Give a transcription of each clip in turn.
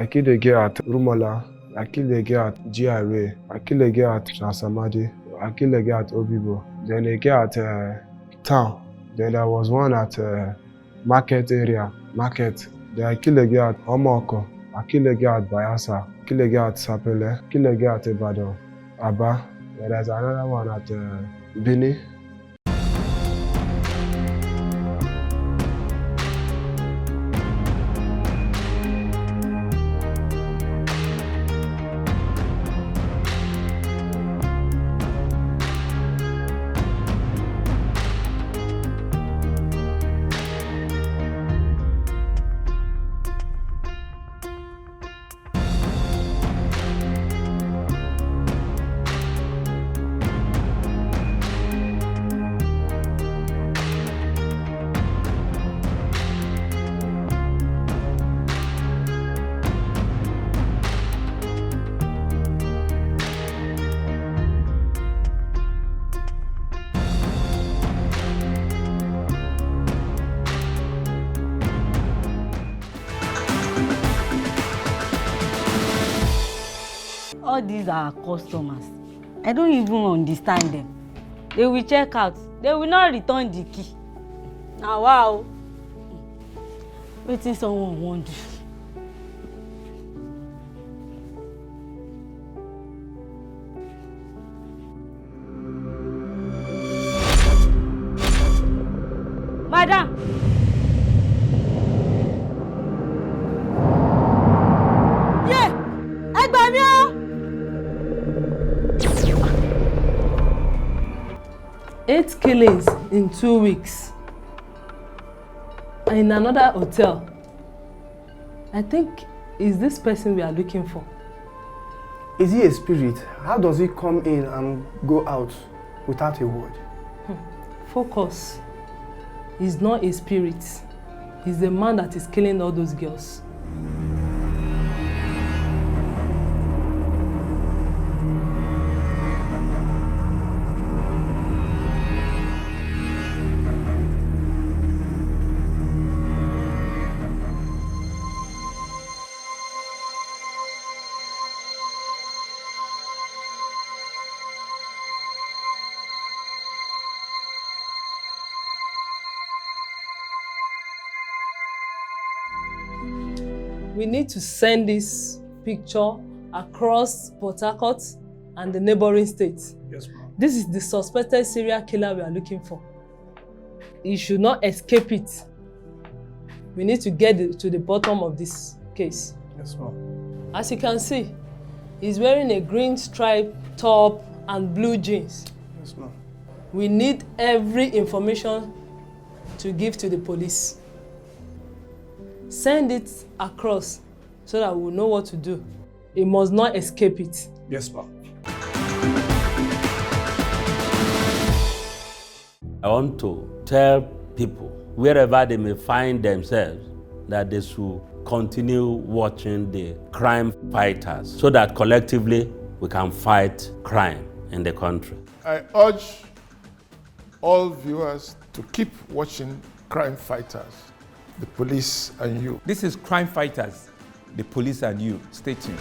I killed a girl at Rumola. I killed a girl at GRA. I killed a girl at Shasamadi. I killed a girl at Obibo. Then a girl at town. Then there was one at market area. Market. Then I killed a girl at Omoko. I killed a girl at Bayasa. I killed a girl at Sapele. I killed a girl at Ibadan. Aba. Then there's another one at Bini. All these are customers. I don't even understand them. They will check out. They will not return the key. Now, wow. Wetin someone won't do. Madam. Yeah, ẹ gbà mí o. 8 killings in 2 weeks in another hotel. I think is this person we are looking for. Is he a spirit? How does he come in and go out without a word? Focus. He's not a spirit. He's the man that is killing all those girls. We need to send this picture across Port Harcourt and the neighboring states. Yes, ma'am. This is the suspected serial killer we are looking for. He should not escape it. We need to get to the bottom of this case. Yes, ma'am. As you can see, he's wearing a green striped top and blue jeans. Yes, ma'am. We need every information to give to the police. Send it across so that we'll know what to do. He must not escape it. Yes, ma'am. I want to tell people, wherever they may find themselves, that they should continue watching the crime fighters so that collectively we can fight crime in the country. I urge all viewers to keep watching Crime Fighters, the police and you. This is Crime Fighters, the police and you. Stay tuned.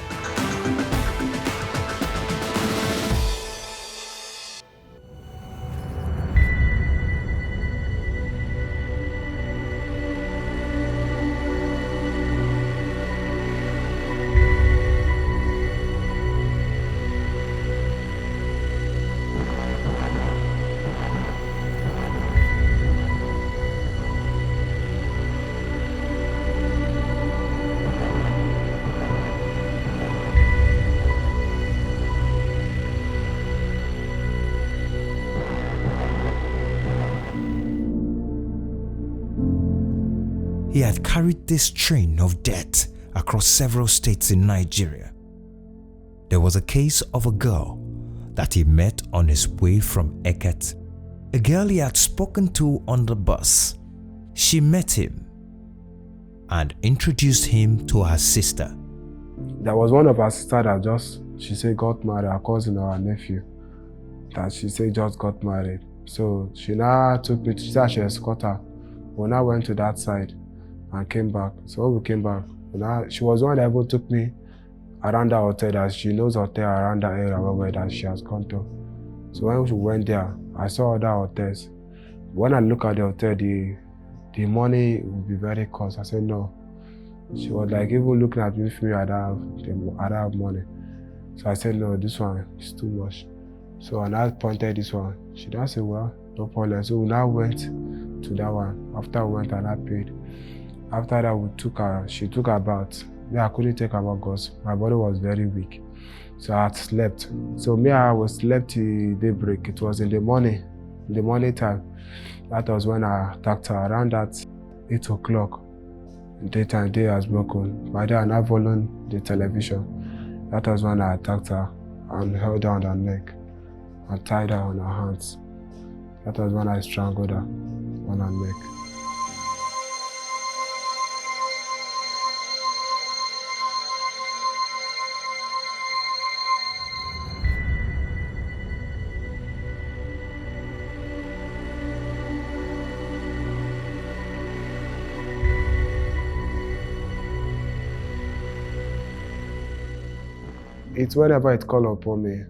He had carried this train of death across several states in Nigeria. There was a case of a girl that he met on his way from Eket, a girl he had spoken to on the bus. She met him and introduced him to her sister. There was one of her sisters that she said got married, her cousin or her nephew, that she said just got married. So she now took me, she said she escorted her. We now went to that side and came back. So when we came back, Now, she was the one that even took me around that hotel, that she knows hotel around that area where that she has gone to. So when we went there, I saw other hotels. When I look at the hotel, the money would be very cost. I said no. She was like even looking at me, I don't have money. So I said no, this one is too much. So and I pointed this one. She did say, well, no problem. So we now went to that one. After we went and I paid. After that she took her bath. I couldn't take her bath because my body was very weak. So I had slept. So I was slept till daybreak. It was in the morning time. That was when I attacked her around that 8 o'clock. Daytime, day has broken. By then I followed the television. That was when I attacked her and held down her neck and tied her on her hands. That was when I strangled her on her neck. It's whenever it calls upon me.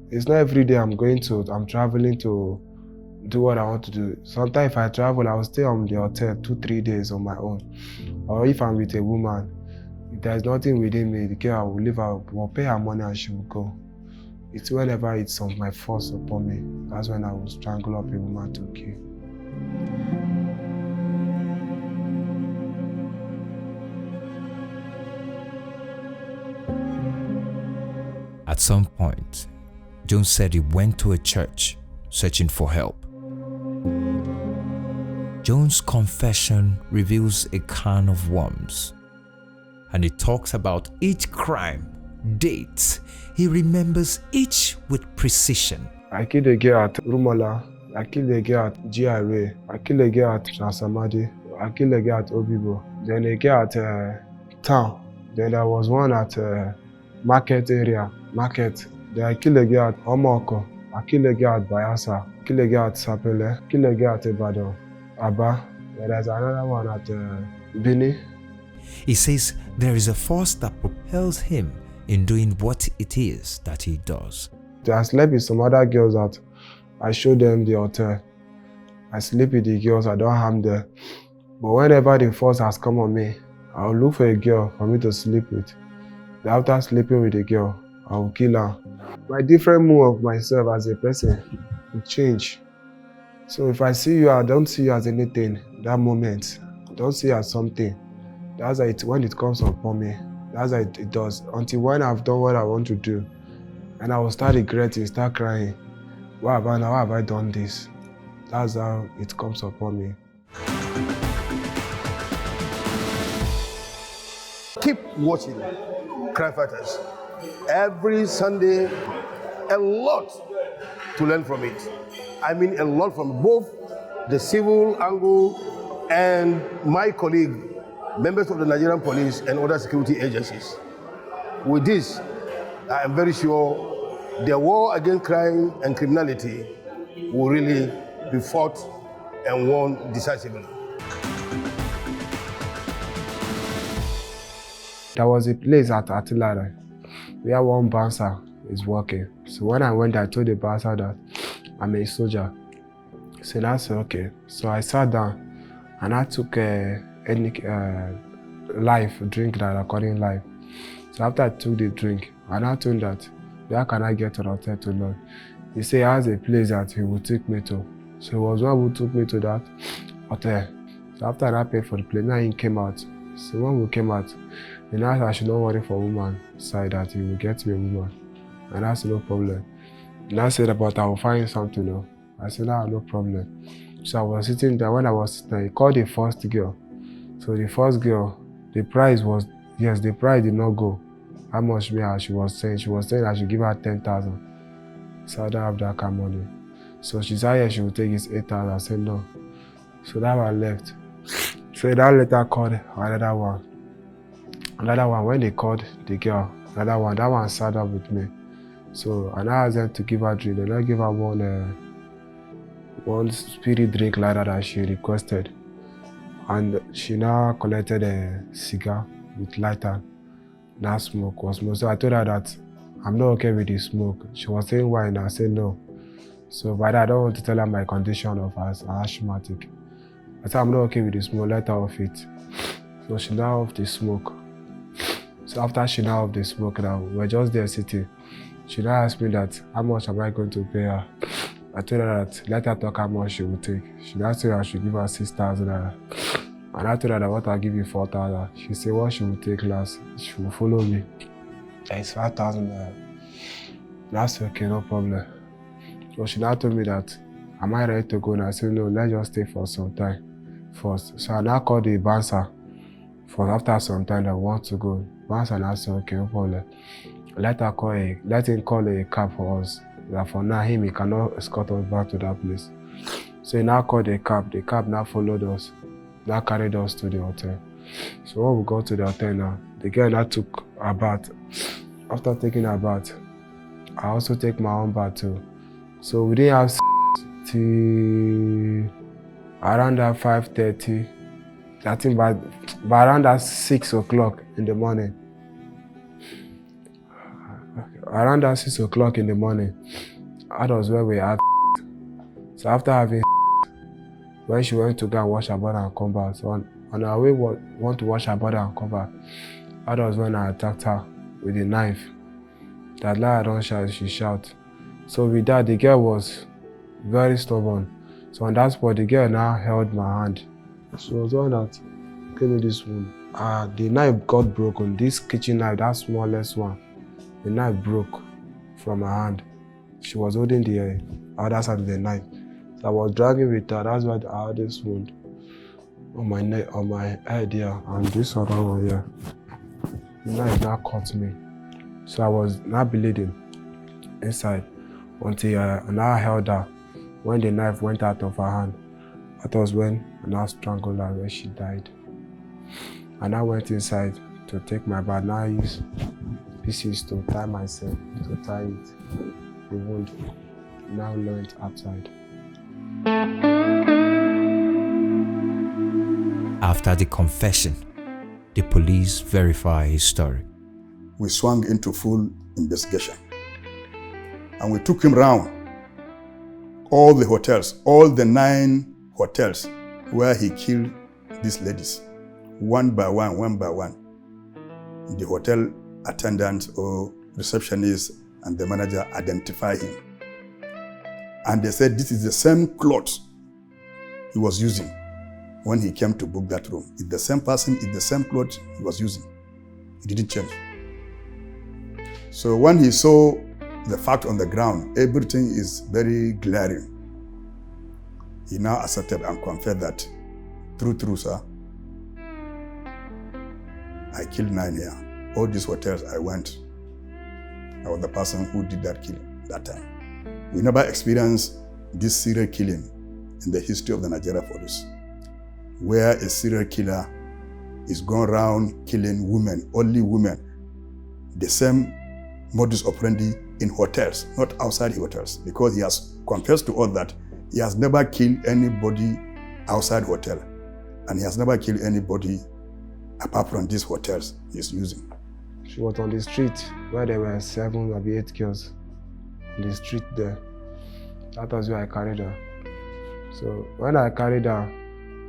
It's not every day I'm traveling to do what I want to do. Sometimes if I travel, I will stay on the hotel 2-3 days on my own. Or if I'm with a woman, if there's nothing within me, the girl will leave her, will pay her money and she will go. It's whenever it's on my force upon me. That's when I will strangle up a woman to kill. At some point, Jones said he went to a church searching for help. Jones' confession reveals a can of worms, and he talks about each crime, dates. He remembers each with precision. I killed a girl at Rumola. I killed a girl at GRA. I killed a girl at Transamadi. I killed a girl at Obibo. Then a girl at town. Then there was one at market area. Then I killed a girl at Omoko. I killed a girl at Bayasa. I killed a girl at Sapele. I killed a girl at Ibadan. Abba. Then there's another one at Bini. He says there is a force that propels him in doing what it is that he does. I slept with some other girls that I showed them the hotel. I sleep with the girls, I don't harm them. But whenever the force has come on me, I'll look for a girl for me to sleep with. Then after sleeping with a girl, I will kill her. My different mood of myself as a person will change. So if I see you, I don't see you as anything, that moment. I don't see you as something. That's when it comes upon me. That's how it does. Until when I've done what I want to do, and I will start regretting, start crying. Why have I done this? That's how it comes upon me. Keep watching Crime Fighters. Every Sunday, a lot to learn from it. I mean a lot from both the civil angle and my colleague, members of the Nigerian police and other security agencies. With this, I am very sure the war against crime and criminality will really be fought and won decisively. There was a place at Atilare where one bouncer is working. So when I went, I told the bouncer that I'm a soldier. So I said, okay. So I sat down and I took any drink that I call in life. So after I took the drink, and I told him that, where can I get to the hotel to learn? He said he has a place that he will take me to. So he was one who took me to that hotel. So after I paid for the place, now he came out. So when we came out, he now said I should not worry for woman side, that he will get me a woman. And I said no problem. And I said about I will find something now. I said no problem. So I was sitting there. When I was sitting there, he called the first girl. So the first girl, the price did not go. How much she was saying I should give her 10,000. So I don't have that kind of money. So she said she would take his 8,000. I said no. So that one left. So that later called another one. When they called the girl, that one sat up with me. So I now asked them to give her drink. They now give her one spirit drink like that she requested. And she now collected a cigar with lighter. Now smoke was smoke. So I told her that I'm not okay with the smoke. She was saying why, and I said no. So by that, I don't want to tell her my condition of asthmatic. I said I'm not okay with the smoke, let her off it. So she now off the smoke. So after she now off the smoke now, we're just there sitting. She now asked me that how much am I going to pay her? I told her that let her talk how much she would take. She now said I should give her 6,000 naira. And I told her that what I'll give you 4,000. She said what she would take last, she will follow me. It's 5,000 naira. That's okay, no problem. So she now told me that, am I ready to go? And I said, no, let's just stay for some time first. So I now called the bouncer for after some time that I want to go. Bouncer now said, okay, no problem. Let him call a cab for us. That for now, he cannot escort us back to that place. So he now called a cab. The cab now followed us, now carried us to the hotel. So when we got to the hotel now, the girl now took a bath. After taking a bath, I also take my own bath too. So we didn't have till around that 5:30. I think by around that 6 o'clock in the morning. Around that 6 o'clock in the morning, that was where we had. So after having, when she went to go and wash her body and come back, so on our way want to wash her body and come back, that was when I attacked her with a knife. That lie I don't shout, she shout. So with that, the girl was very stubborn. So on that spot, the girl now held my hand. She was the one that gave me this wound. The knife got broken. This kitchen knife, that smallest one, the knife broke from her hand. She was holding the other side of the knife. So I was dragging with her. That's why I had this wound on my neck, on my head here, and this other one here. The knife now cut me. So I was now bleeding inside until I now held her. When the knife went out of her hand, that was when I now strangled her when she died. I now went inside to take my bath. Now I used pieces to tie myself, to tie it. The wound now went outside. After the confession, the police verify his story. We swung into full investigation. And we took him round all the hotels, all the 9 hotels where he killed these ladies, one by one, one by one. The hotel attendant or receptionist and the manager identify him. And they said this is the same clothes he was using when he came to book that room. It's the same person, it's the same clothes he was using. He didn't change. So when he saw the fact on the ground, everything is very glaring. He now accepted and confessed that, true, sir, I killed 9 here. All these hotels I went, I was the person who did that killing that time. We never experienced this serial killing in the history of the Nigeria police, where a serial killer is going around killing women, only women. The same modus operandi in hotels, not outside hotels, because he has confessed to us that he has never killed anybody outside hotel, and he has never killed anybody apart from these hotels he's using. She was on the street where there were 7 or 8 girls on the street there. That was where I carried her. So when I carried her,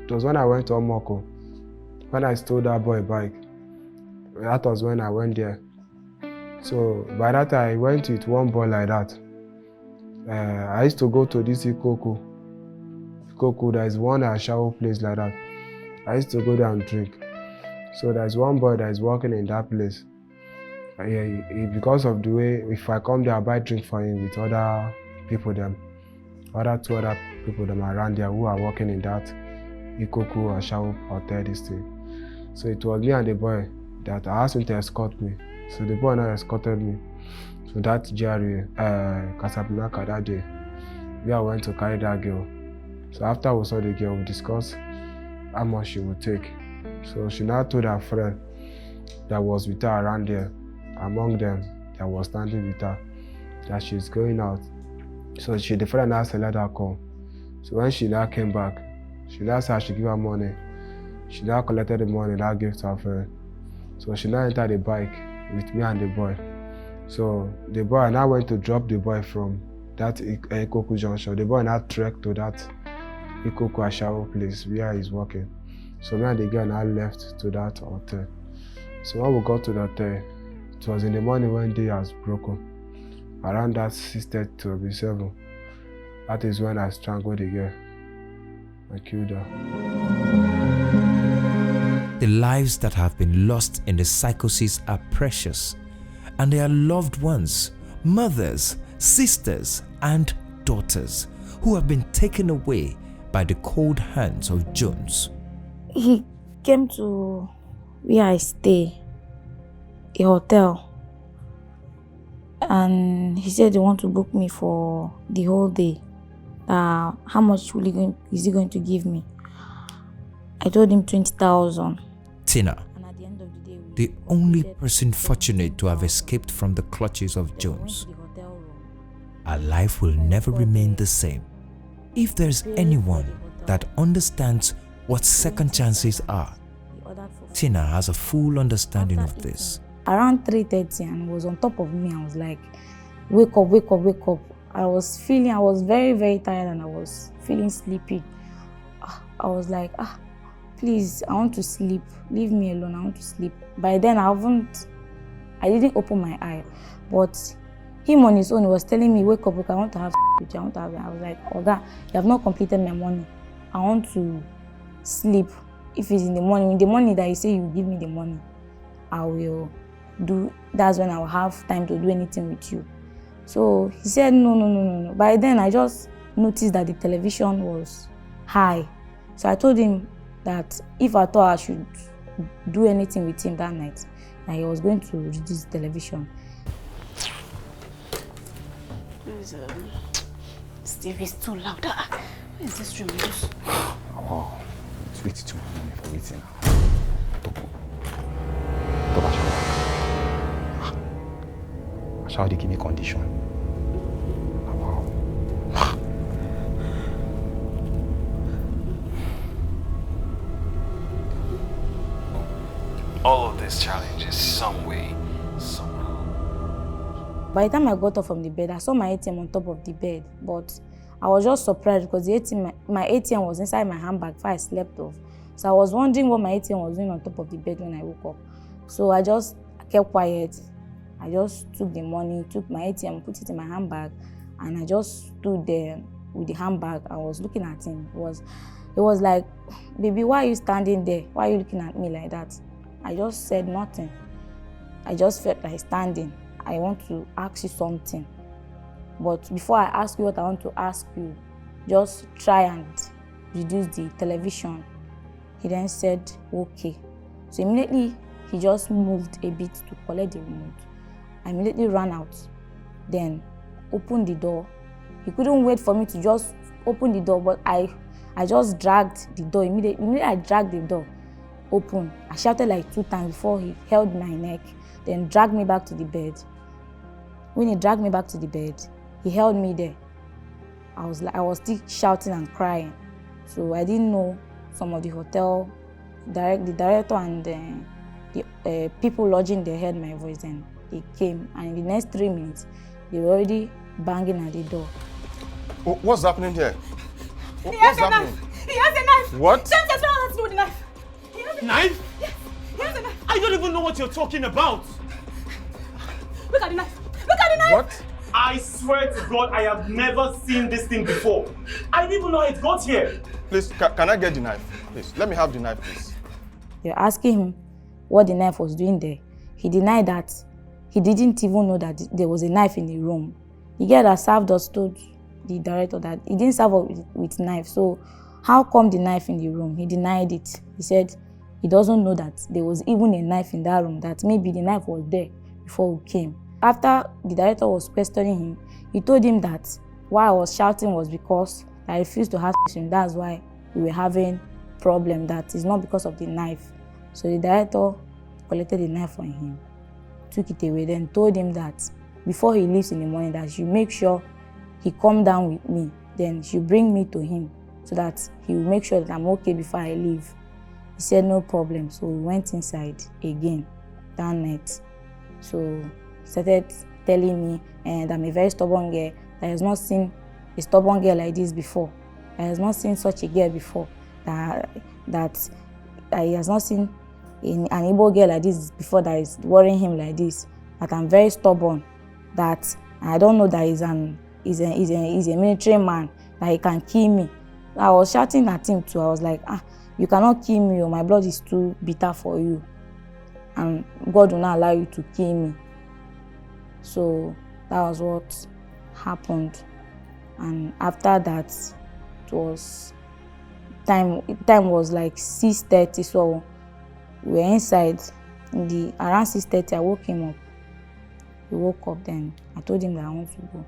it was when I went to Omoko. When I stole that boy bike, that was when I went there. So by that time, I went with one boy like that. I used to go to this Ikoku. Ikoku, there is one shower place like that. I used to go there and drink. So there's one boy that is working in that place. Because of the way, if I come there, I buy drink for him with other people, two other people them around there who are working in that Ikoku or shower hotel, this thing. So it was me and the boy that I asked him to escort me. So the boy now escorted me to that GRA, Casablanca that day, where I went to carry that girl. So after we saw the girl, we discussed how much she would take. So she now told her friend that was with her around there, among them that was standing with her, that she's going out. So the friend now said let her come. So when she now came back, she now said she give her money. She now collected the money and now gave to her friend. So she now entered the bike with me and the boy. So the boy now went to drop the boy from that Ikoku junction. The boy now trekked to that Ikoku Ashawo place where he's working. So me and the girl now left to that hotel. So when we got to the hotel, it was in the morning when day has broken. Around that 6:30 to 7. That is when I strangled the girl. I killed her. The lives that have been lost in the psychosis are precious, and they are loved ones, mothers, sisters, and daughters who have been taken away by the cold hands of Jones. He came to where I stay, a hotel, and he said he want to book me for the whole day. How much is he going to give me? I told him 20,000. Tina, the only person fortunate to have escaped from the clutches of Jones. Her life will never remain the same. If there's anyone that understands what second chances are, Tina has a full understanding of this. Around 3:30 and he was on top of me. I was like, wake up, wake up, wake up. I was very, very tired and I was feeling sleepy. I was like, please, I want to sleep. Leave me alone, I want to sleep. By then I didn't open my eye. But him on his own, he was telling me, wake up, I want to have with you, I want to have it. I was like, Oga, you have not completed my money. I want to sleep. If it's in the morning that you say you give me the money, I will do, that's when I will have time to do anything with you. So he said, no. By then I just noticed that the television was high. So I told him that if I thought I should do anything with him that night, that he was going to reduce the television. Steve is too loud. Where is this remote? Oh, it's way too much for waiting. Shall they give me condition? All of these challenges some way, somehow. By the time I got up from the bed, I saw my ATM on top of the bed, but I was just surprised because the ATM, my ATM was inside my handbag before I slept off. So I was wondering what my ATM was doing on top of the bed when I woke up. So I just kept quiet. I just took the money, took my ATM, put it in my handbag, and I just stood there with the handbag. I was looking at him. It was like, baby, why are you standing there? Why are you looking at me like that? I just said nothing. I just felt like standing. I want to ask you something. But before I ask you what I want to ask you, just try and reduce the television. He then said, okay. So immediately, he just moved a bit to collect the remote. I immediately ran out, then opened the door. He couldn't wait for me to just open the door, but I just dragged the door. Immediately I dragged the door open. I shouted like 2 times before he held my neck, then dragged me back to the bed. When he dragged me back to the bed, he held me there. I was still shouting and crying. So I didn't know some of the hotel, the director and the people lodging, they heard my voice, and they came, and in the next 3 minutes, they were already banging at the door. Oh, what's happening here? He has a knife! He has a knife! What? James has nothing to do with the knife! Knife? Yes, he has a knife! I don't even know what you're talking about! Look at the knife! Look at the knife! What? I swear to God, I have never seen this thing before. I didn't even know it got here. Please, can I get the knife? Please, let me have the knife, please. They're asking him what the knife was doing there. He denied that. He didn't even know that there was a knife in the room. The guy that served us told the director that he didn't serve us with knife. So how come the knife in the room? He denied it. He said he doesn't know that there was even a knife in that room, that maybe the knife was there before we came. After the director was questioning him, he told him that why I was shouting was because I refused to have him. That's why we were having problem, that is not because of the knife. So the director collected the knife from him, took it away, then told him that before he leaves in the morning that he should make sure he come down with me, then she bring me to him so that he will make sure that I'm okay before I leave. He said no problem, so we went inside again. that night. So he started telling me that I'm a very stubborn girl, that he has not seen a stubborn girl like this before. He has not seen such a girl before. That he has not seen an Igbo girl like this before that is worrying him like this. That I'm very stubborn. That I don't know that he's a military man, that he can kill me. I was shouting at him too. I was like, you cannot kill me, my blood is too bitter for you. And God will not allow you to kill me. So that was what happened. And after that, it was time was like 6:30, so we were inside. Around 6:30, I woke him up. He woke up, then I told him that I want to go.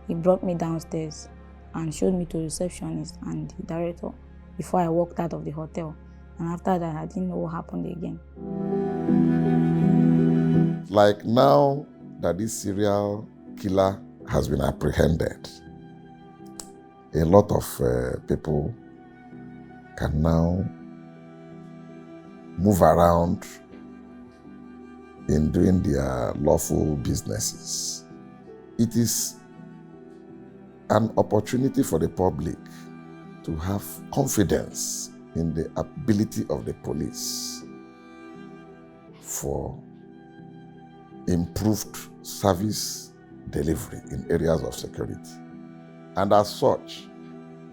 He brought me downstairs and showed me to the receptionist and the director before I walked out of the hotel. And after that, I didn't know what happened again. Like now that this serial killer has been apprehended, a lot of people can now move around in doing their lawful businesses. It is an opportunity for the public to have confidence in the ability of the police for improved service delivery in areas of security. And as such,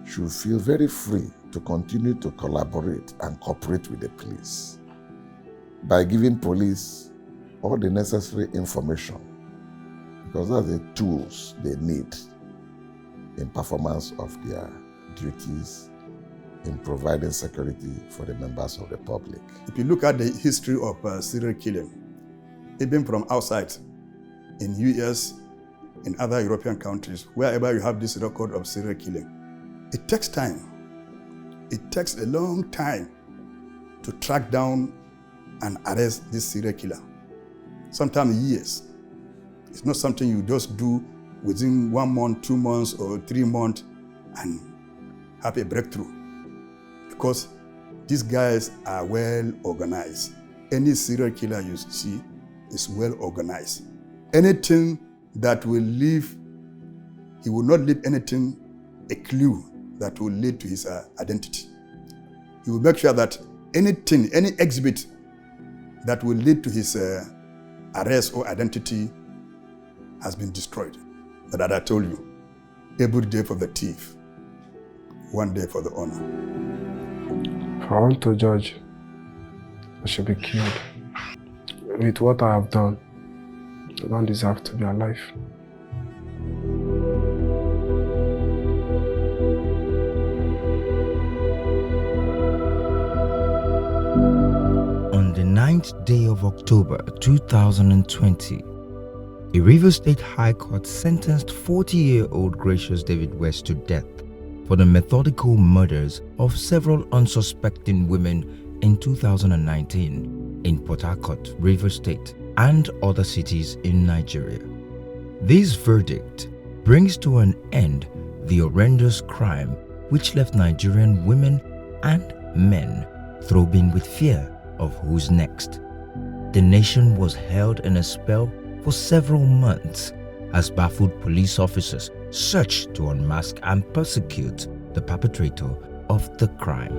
should feel very free to continue to collaborate and cooperate with the police by giving police all the necessary information, because that's the tools they need in performance of their duties in providing security for the members of the public. If you look at the history of serial killing, even from outside, in US, in other European countries, wherever you have this record of serial killing, it takes time. It takes a long time to track down and arrest this serial killer. Sometimes years. It's not something you just do within 1 month, 2 months, or 3 months and have a breakthrough. Because these guys are well organized. Any serial killer you see is well organized. Anything that will leave, he will not leave anything, a clue that will lead to his identity. He will make sure that anything, any exhibit that will lead to his arrest or identity has been destroyed. But as I told you, every day for the thief, one day for the owner. If I want to judge, I should be killed. With what I have done, I don't deserve to be alive. On the 9th day of October 2020, a Rivers State High Court sentenced 40-year-old Gracious David West to death for the methodical murders of several unsuspecting women in 2019 in Port Harcourt, Rivers State, and other cities in Nigeria. This verdict brings to an end the horrendous crime which left Nigerian women and men throbbing with fear of who's next. The nation was held in a spell for several months as baffled police officers searched to unmask and persecute the perpetrator of the crime.